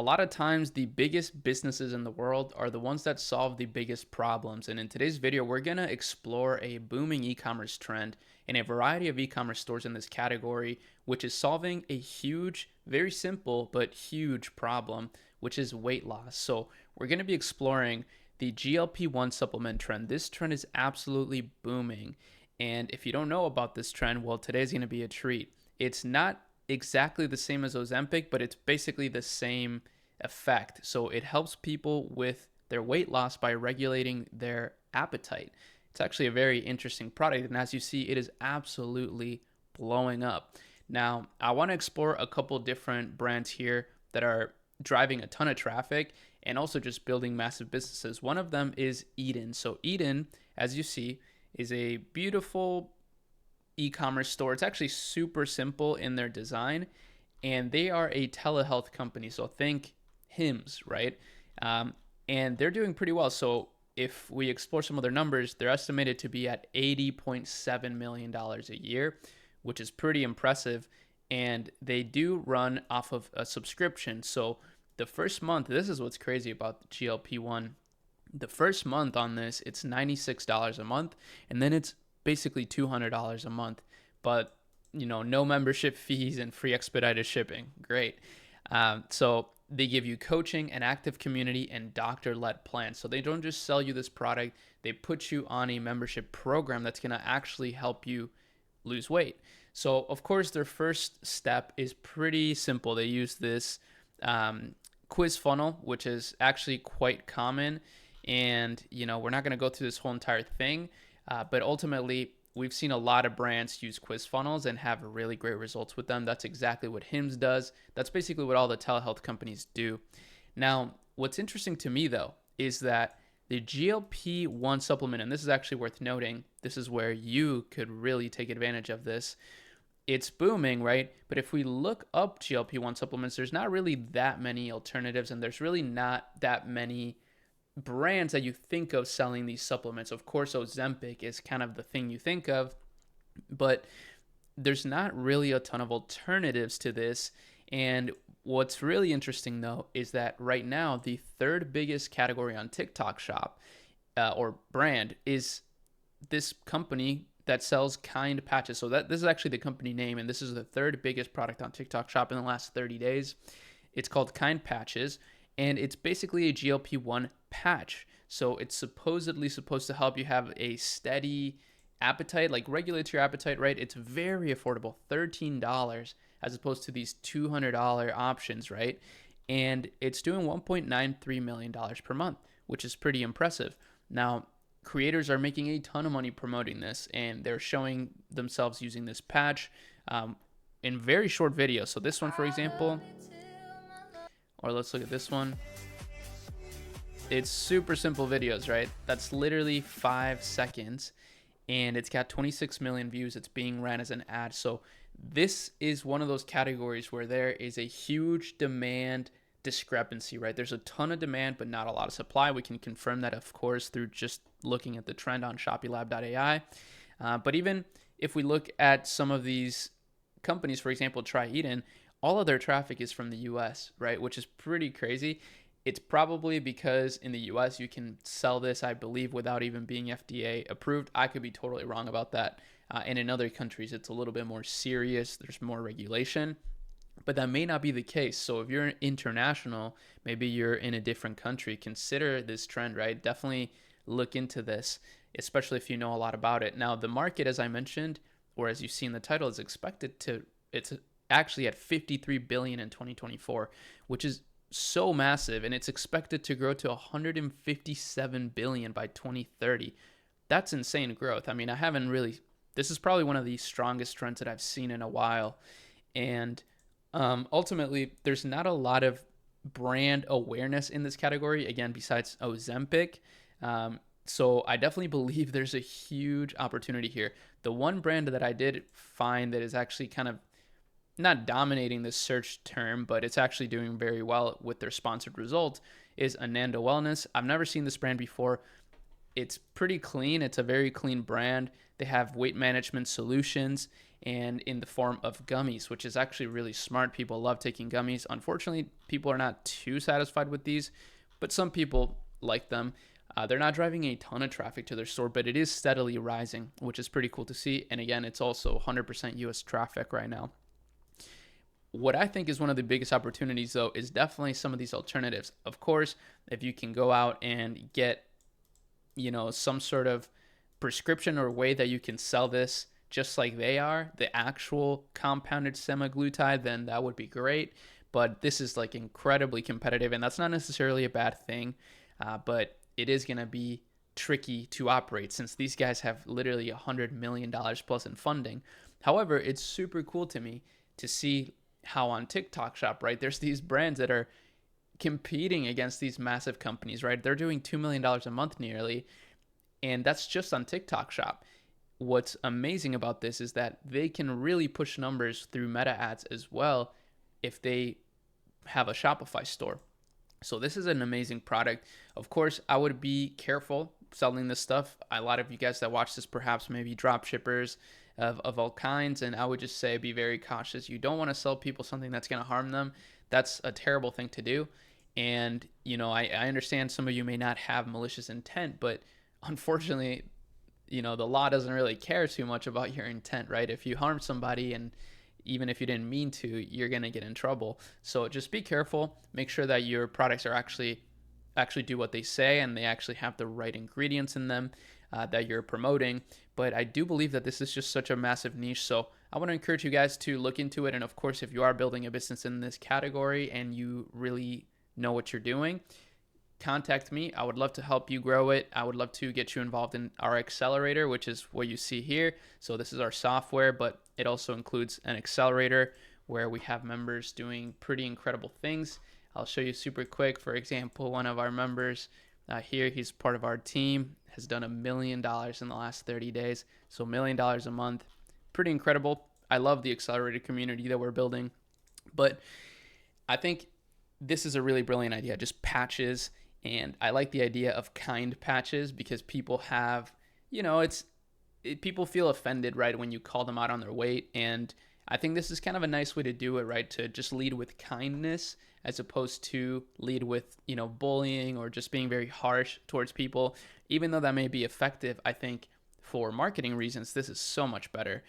a lot of times the biggest businesses in the world are the ones that solve the biggest problems. And in today's video, we're going to explore a booming e-commerce trend and a variety of e-commerce stores in this category, which is solving a huge, very simple, but huge problem, which is weight loss. So we're going to be exploring the GLP-1 supplement trend. This trend is absolutely booming. And if you don't know about this trend, well, today's going to be a treat. It's not exactly the same as Ozempic, but it's basically the same effect. So it helps people with their weight loss by regulating their appetite. It's actually a very interesting product, and as you see, it is absolutely blowing up. Now, I want to explore a couple different brands here that are driving a ton of traffic and also just building massive businesses. One of them is Eden. So Eden, as you see, is a beautiful e-commerce store. It's actually super simple in their design, and they are a telehealth company. So think Hims, right? And they're doing pretty well. So if we explore some of their numbers, they're estimated to be at $80.7 million a year, which is pretty impressive. And they do run off of a subscription. So the first month, this is what's crazy about the GLP-1. The first month on this, it's $96 a month, and then it's basically $200 a month, but no membership fees and free expedited shipping. Great. So they give you coaching, an active community, and doctor-led plans. So they don't just sell you this product, they put you on a membership program that's going to actually help you lose weight. So of course their first step is pretty simple. They use this quiz funnel, which is actually quite common. And we're not going to go through this whole entire thing, but ultimately we've seen a lot of brands use quiz funnels and have really great results with them. That's exactly what Hims does. That's basically what all the telehealth companies do. Now, what's interesting to me though is that the GLP-1 supplement, and this is actually worth noting, this is where you could really take advantage of this. It's booming, right? But if we look up GLP-1 supplements, there's not really that many alternatives, and there's really not that many brands that you think of selling these supplements. Of course, Ozempic is kind of the thing you think of, but there's not really a ton of alternatives to this. And what's really interesting though is that right now the third biggest category on TikTok Shop or brand is this company that sells Kind patches. So this is actually the company name, and this is the third biggest product on TikTok Shop in the last 30 days. It's called Kind patches, and it's basically a GLP-1 patch. So it's supposedly supposed to help you have a steady appetite, like regulates your appetite, right? It's very affordable, $13 as opposed to these $200 options, right? And it's doing $1.93 million per month, which is pretty impressive. Now, creators are making a ton of money promoting this, and they're showing themselves using this patch in very short videos. So this one, for example, or let's look at this one. It's super simple videos, right? That's literally 5 seconds, and it's got 26 million views. It's being ran as an ad. So this is one of those categories where there is a huge demand discrepancy, right? There's a ton of demand, but not a lot of supply. We can confirm that, of course, through just looking at the trend on Shopilab.ai. But even if we look at some of these companies, for example, Try Eden, all of their traffic is from the US, right? Which is pretty crazy. It's probably because in the US you can sell this, I believe, without even being FDA approved. I could be totally wrong about that. And in other countries, it's a little bit more serious. There's more regulation, but that may not be the case. So if you're international, maybe you're in a different country, consider this trend, right? Definitely look into this, especially if you know a lot about it. Now, the market, as I mentioned, or as you see in the title, is expected to, it's actually at 53 billion in 2024, which is so massive, and it's expected to grow to 157 billion by 2030. That's insane growth. I mean, this is probably one of the strongest trends that I've seen in a while. And ultimately, there's not a lot of brand awareness in this category, again, besides Ozempic. So I definitely believe there's a huge opportunity here. The one brand that I did find that is actually kind of not dominating this search term, but it's actually doing very well with their sponsored results is Ananda Wellness. I've never seen this brand before. It's pretty clean. It's a very clean brand. They have weight management solutions, and in the form of gummies, which is actually really smart. People love taking gummies. Unfortunately, people are not too satisfied with these, but some people like them. They're not driving a ton of traffic to their store, but it is steadily rising, which is pretty cool to see. And again, it's also 100% US traffic right now. What I think is one of the biggest opportunities, though, is definitely some of these alternatives. Of course, if you can go out and get, some sort of prescription or way that you can sell this just like they are, the actual compounded semaglutide, then that would be great. But this is like incredibly competitive, and that's not necessarily a bad thing, but it is going to be tricky to operate since these guys have literally $100 million plus in funding. However, it's super cool to me to see how on TikTok Shop, right, there's these brands that are competing against these massive companies, right? They're doing $2 million a month nearly, and that's just on TikTok Shop. What's amazing about this is that they can really push numbers through meta ads as well if they have a Shopify store. So this is an amazing product. Of course, I would be careful selling this stuff. A lot of you guys that watch this perhaps maybe drop shippers of all kinds, and I would just say be very cautious. You don't want to sell people something that's going to harm them. That's a terrible thing to do. And, I understand some of you may not have malicious intent, but unfortunately, the law doesn't really care too much about your intent, right? If you harm somebody, and even if you didn't mean to, you're going to get in trouble. So just be careful. Make sure that your products are actually do what they say, and they actually have the right ingredients in them that you're promoting. But I do believe that this is just such a massive niche. So I want to encourage you guys to look into it. And of course, if you are building a business in this category and you really know what you're doing, contact me. I would love to help you grow it. I would love to get you involved in our accelerator, which is what you see here. So this is our software, but it also includes an accelerator where we have members doing pretty incredible things. I'll show you super quick. For example, one of our members here, he's part of our team, has done $1 million in the last 30 days. So $1 million a month. Pretty incredible. I love the accelerated community that we're building. But I think this is a really brilliant idea, just patches. And I like the idea of kind patches because people have, people feel offended, right, when you call them out on their weight. And I think this is kind of a nice way to do it, right, to just lead with kindness as opposed to lead with, bullying or just being very harsh towards people. Even though that may be effective, I think for marketing reasons, this is so much better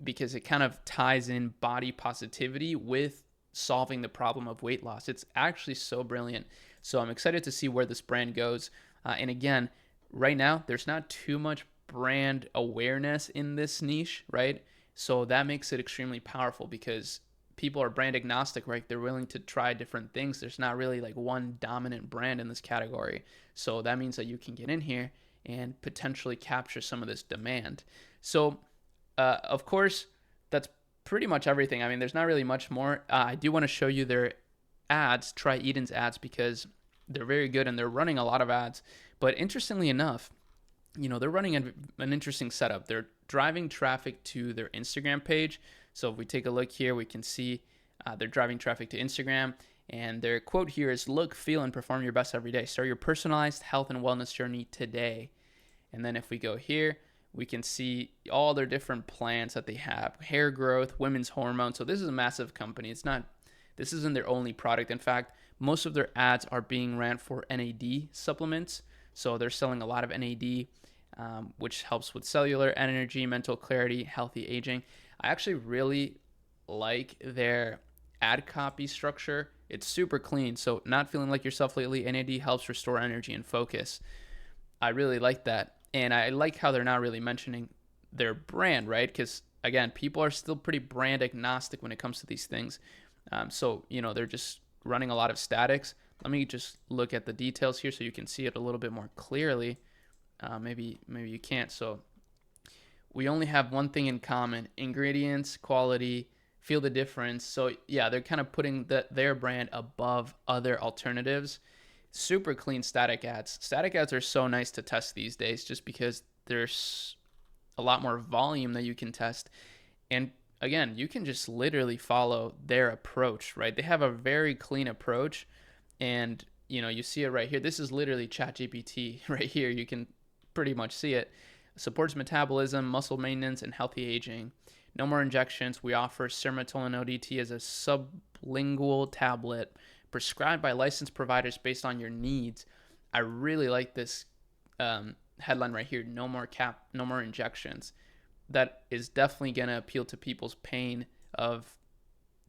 because it kind of ties in body positivity with solving the problem of weight loss. It's actually so brilliant. So I'm excited to see where this brand goes. And again, right now, there's not too much brand awareness in this niche, right? So that makes it extremely powerful because people are brand agnostic, right? They're willing to try different things. There's not really like one dominant brand in this category. So that means that you can get in here and potentially capture some of this demand. So, of course, that's pretty much everything. I mean, there's not really much more. I do want to show you their ads, Try Eden's ads, because they're very good and they're running a lot of ads. But interestingly enough, they're running an interesting setup. They're driving traffic to their Instagram page. So if we take a look here, we can see they're driving traffic to Instagram. And their quote here is, "Look, feel, and perform your best every day. Start your personalized health and wellness journey today." And then if we go here, we can see all their different plans that they have. Hair growth, women's hormones. So this is a massive company. This isn't their only product. In fact, most of their ads are being ran for NAD supplements. So they're selling a lot of NAD, which helps with cellular energy, mental clarity, healthy aging. I actually really like their ad copy structure. It's super clean. So not feeling like yourself lately, NAD helps restore energy and focus. I really like that. And I like how they're not really mentioning their brand, right? Because again, people are still pretty brand agnostic when it comes to these things. So, they're just running a lot of statics. Let me just look at the details here so you can see it a little bit more clearly. Maybe you can't. So we only have one thing in common: ingredients, quality, feel the difference. So yeah, they're kind of putting their brand above other alternatives. Super clean static ads. Static ads are so nice to test these days just because there's a lot more volume that you can test. And again, you can just literally follow their approach, right? They have a very clean approach. And, you see it right here. This is literally ChatGPT right here. You can pretty much see it. Supports metabolism, muscle maintenance, and healthy aging. No more injections. We offer Sermatoline ODT as a sublingual tablet prescribed by licensed providers based on your needs. I really like this headline right here. No more injections. That is definitely going to appeal to people's pain of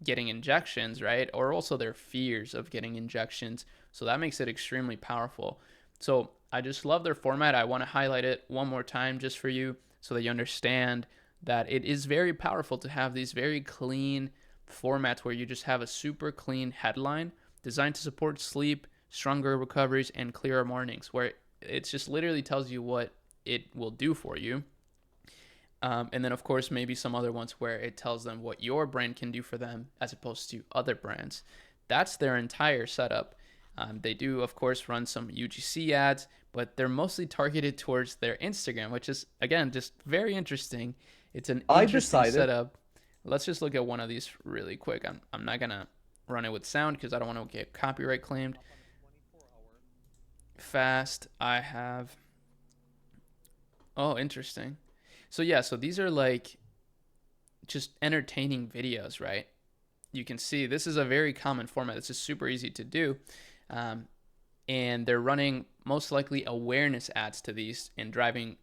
getting injections, right? Or also their fears of getting injections. So that makes it extremely powerful. So I just love their format. I want to highlight it one more time just for you so that you understand that it is very powerful to have these very clean formats where you just have a super clean headline designed to support sleep, stronger recoveries, and clearer mornings, where it just literally tells you what it will do for you. And then, of course, maybe some other ones where it tells them what your brand can do for them as opposed to other brands. That's their entire setup. They do, of course, run some UGC ads, but they're mostly targeted towards their Instagram, which is, again, just very interesting. It's an I interesting decided. setup. Let's just look at one of these really quick. I'm not going to run it with sound because I don't want to get copyright claimed. Fast, I have. Oh, interesting. So, yeah, so these are like just entertaining videos, right? You can see this is a very common format. This is super easy to do. Um, and they're running most likely awareness ads to these and driving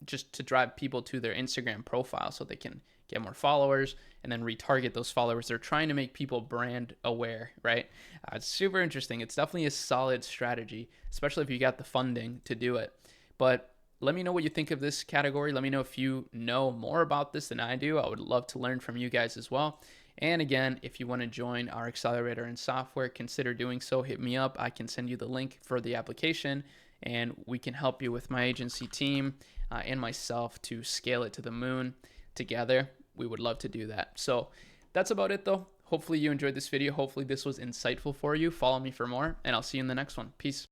just to drive people to their Instagram profile so they can get more followers and then retarget those followers. They're trying to make people brand aware, right? It's super interesting. It's definitely a solid strategy, especially if you got the funding to do it. But let me know what you think of this category. Let me know if you know more about this than I do. I would love to learn from you guys as well. And again, if you want to join our accelerator in software, consider doing so. Hit me up. I can send you the link for the application, and we can help you with my agency team and myself to scale it to the moon together. We would love to do that. So that's about it, though. Hopefully you enjoyed this video. Hopefully this was insightful for you. Follow me for more, and I'll see you in the next one. Peace.